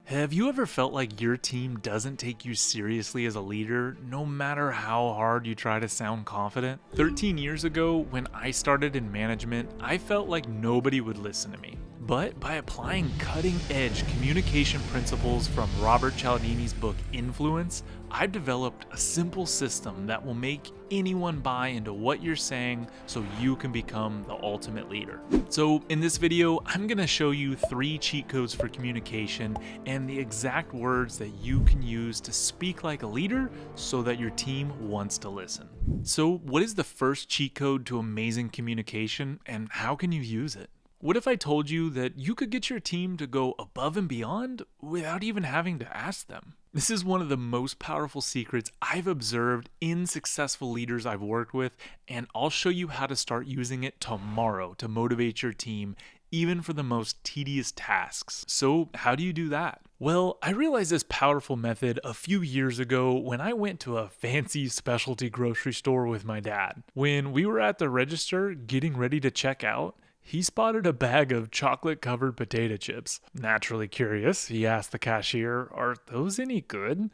Have you ever felt like your team doesn't take you seriously as a leader, no matter how hard you try to sound confident? 13 years ago, when I started in management, I felt like nobody would listen to me. But by applying cutting-edge communication principles from Robert Cialdini's book Influence, I've developed a simple system that will make anyone buy into what you're saying so you can become the ultimate leader. So in this video, I'm going to show you 3 cheat codes for communication and the exact words that you can use to speak like a leader so that your team wants to listen. So what is the first cheat code to amazing communication and how can you use it? What if I told you that you could get your team to go above and beyond without even having to ask them? This is one of the most powerful secrets I've observed in successful leaders I've worked with, and I'll show you how to start using it tomorrow to motivate your team, even for the most tedious tasks. So how do you do that? Well, I realized this powerful method a few years ago when I went to a fancy specialty grocery store with my dad. When we were at the register getting ready to check out, he spotted a bag of chocolate-covered potato chips. Naturally curious, he asked the cashier, "Are those any good?"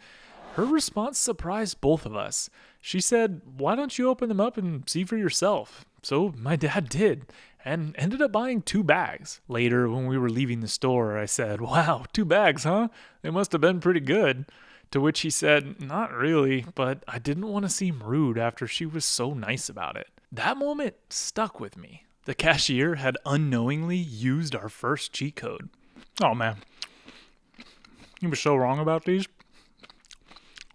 Her response surprised both of us. She said, "Why don't you open them up and see for yourself?" So my dad did, and ended up buying 2 bags. Later, when we were leaving the store, I said, "Wow, 2 bags, huh? They must have been pretty good." To which he said, "Not really, but I didn't want to seem rude after she was so nice about it." That moment stuck with me. The cashier had unknowingly used our first cheat code. "Oh man, you were so wrong about these."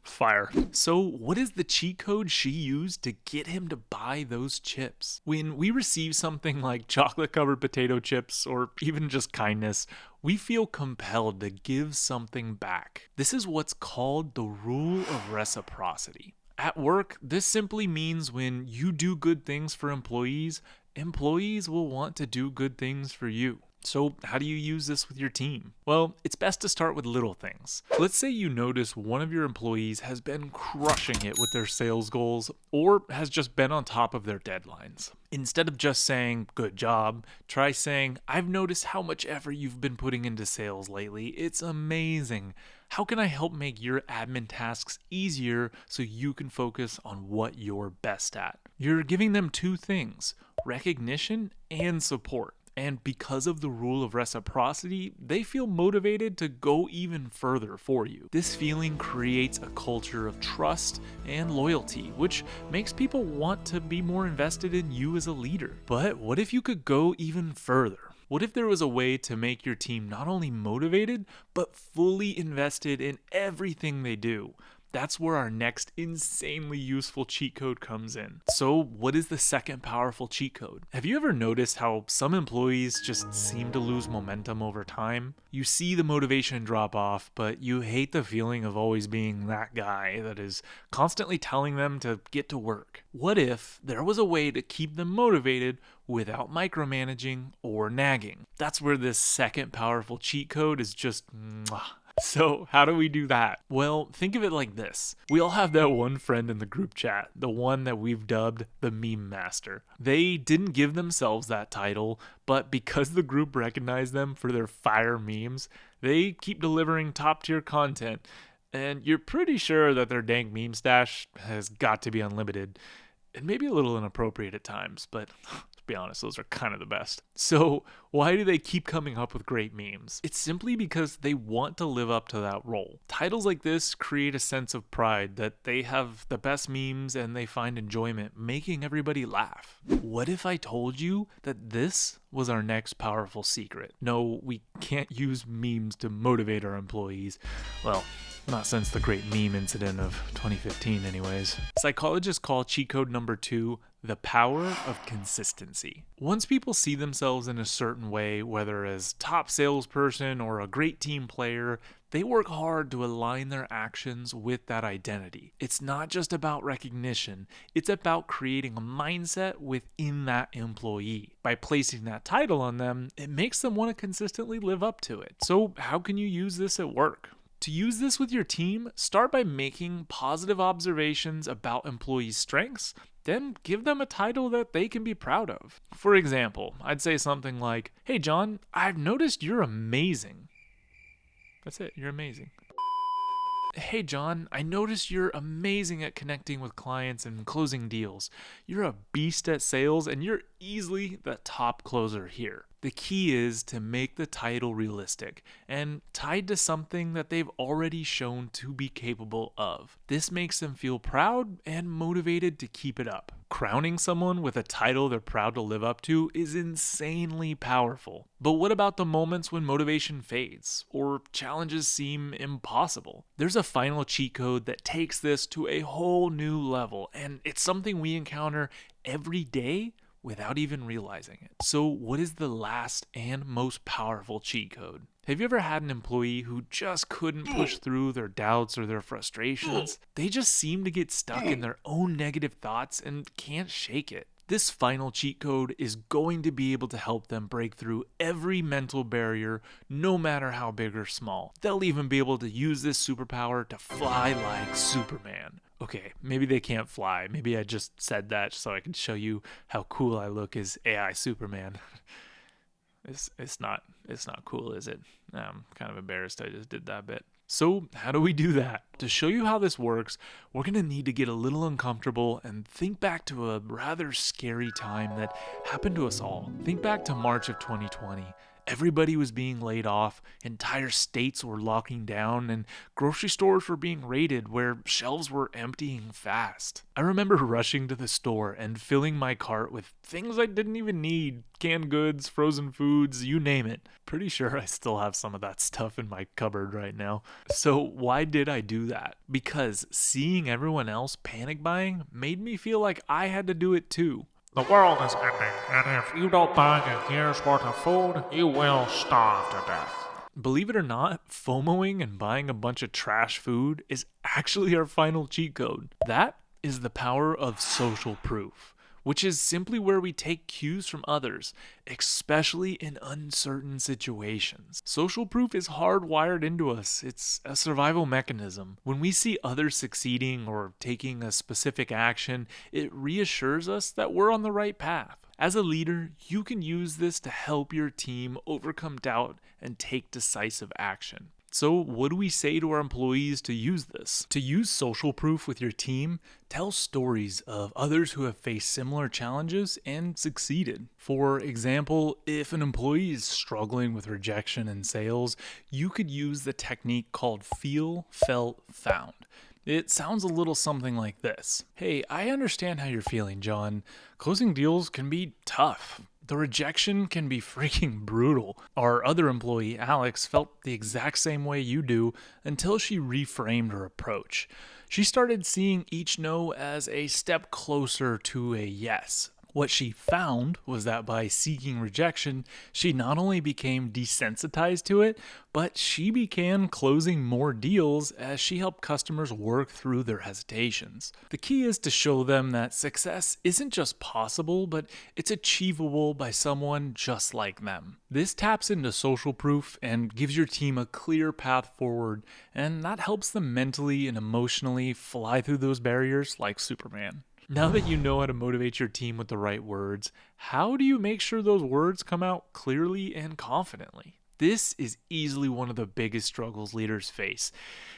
Fire. So what is the cheat code she used to get him to buy those chips? When we receive something like chocolate-covered potato chips or even just kindness, we feel compelled to give something back. This is what's called the rule of reciprocity. At work, this simply means when you do good things for employees, employees will want to do good things for you. So how do you use this with your team? Well, it's best to start with little things. Let's say you notice one of your employees has been crushing it with their sales goals or has just been on top of their deadlines. Instead of just saying, "Good job," try saying, "I've noticed how much effort you've been putting into sales lately. It's amazing. How can I help make your admin tasks easier so you can focus on what you're best at?" You're giving them 2 things, recognition and support. And because of the rule of reciprocity, they feel motivated to go even further for you. This feeling creates a culture of trust and loyalty, which makes people want to be more invested in you as a leader. But what if you could go even further? What if there was a way to make your team not only motivated, but fully invested in everything they do? That's where our next insanely useful cheat code comes in. So what is the second powerful cheat code? Have you ever noticed how some employees just seem to lose momentum over time? You see the motivation drop off, but you hate the feeling of always being that guy that is constantly telling them to get to work. What if there was a way to keep them motivated without micromanaging or nagging? That's where this second powerful cheat code is just mwah. So how do we do that? Well, think of it like this. We all have that one friend in the group chat, the one that we've dubbed the meme master. They didn't give themselves that title, but because the group recognized them for their fire memes, they keep delivering top tier content. And you're pretty sure that their dank meme stash has got to be unlimited. And maybe a little inappropriate at times, but to be honest, those are kind of the best. So why do they keep coming up with great memes? It's simply because they want to live up to that role. Titles like this create a sense of pride that they have the best memes and they find enjoyment making everybody laugh. What if I told you that this was our next powerful secret? No, we can't use memes to motivate our employees. Well, not since the great meme incident of 2015 anyways. Psychologists call cheat code number 2 the power of consistency. Once people see themselves in a certain way, whether as top salesperson or a great team player, they work hard to align their actions with that identity. It's not just about recognition, it's about creating a mindset within that employee. By placing that title on them, it makes them want to consistently live up to it. So how can you use this at work? To use this with your team, start by making positive observations about employees' strengths, then give them a title that they can be proud of. For example, I'd say something like, "Hey John, I've noticed you're amazing." That's it. You're amazing. Hey John, I noticed you're amazing at connecting with clients and closing deals. You're a beast at sales and you're easily the top closer here. The key is to make the title realistic and tied to something that they've already shown to be capable of. This makes them feel proud and motivated to keep it up. Crowning someone with a title they're proud to live up to is insanely powerful. But what about the moments when motivation fades or challenges seem impossible? There's a final cheat code that takes this to a whole new level, and it's something we encounter every day without even realizing it. So, what is the last and most powerful cheat code? Have you ever had an employee who just couldn't push through their doubts or their frustrations? They just seem to get stuck in their own negative thoughts and can't shake it. This final cheat code is going to be able to help them break through every mental barrier, no matter how big or small. They'll even be able to use this superpower to fly like Superman. Okay, maybe they can't fly. Maybe I just said that so I can show you how cool I look as AI Superman. It's not cool, is it? I'm kind of embarrassed I just did that bit. So how do we do that? To show you how this works, we're going to need to get a little uncomfortable and think back to a rather scary time that happened to us all. Think back to March of 2020. Everybody was being laid off, entire states were locking down, and grocery stores were being raided where shelves were emptying fast. I remember rushing to the store and filling my cart with things I didn't even need. Canned goods, frozen foods, you name it. Pretty sure I still have some of that stuff in my cupboard right now. So why did I do that? Because seeing everyone else panic buying made me feel like I had to do it too. The world is ending, and if you don't buy a year's worth of food, you will starve to death. Believe it or not, FOMOing and buying a bunch of trash food is actually our final cheat code. That is the power of social proof, which is simply where we take cues from others, especially in uncertain situations. Social proof is hardwired into us. It's a survival mechanism. When we see others succeeding or taking a specific action, it reassures us that we're on the right path. As a leader, you can use this to help your team overcome doubt and take decisive action. So what do we say to our employees to use this? To use social proof with your team, tell stories of others who have faced similar challenges and succeeded. For example, if an employee is struggling with rejection in sales, you could use the technique called feel, felt, found. It sounds a little something like this. Hey, I understand how you're feeling, John. Closing deals can be tough. The rejection can be freaking brutal. Our other employee, Alex, felt the exact same way you do until she reframed her approach. She started seeing each no as a step closer to a yes. What she found was that by seeking rejection, she not only became desensitized to it, but she began closing more deals as she helped customers work through their hesitations. The key is to show them that success isn't just possible, but it's achievable by someone just like them. This taps into social proof and gives your team a clear path forward, and that helps them mentally and emotionally fly through those barriers like Superman. Now that you know how to motivate your team with the right words, how do you make sure those words come out clearly and confidently? This is easily one of the biggest struggles leaders face.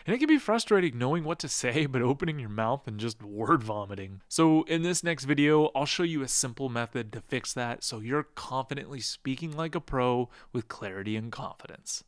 And it can be frustrating knowing what to say, but opening your mouth and just word vomiting. So in this next video, I'll show you a simple method to fix that so you're confidently speaking like a pro with clarity and confidence.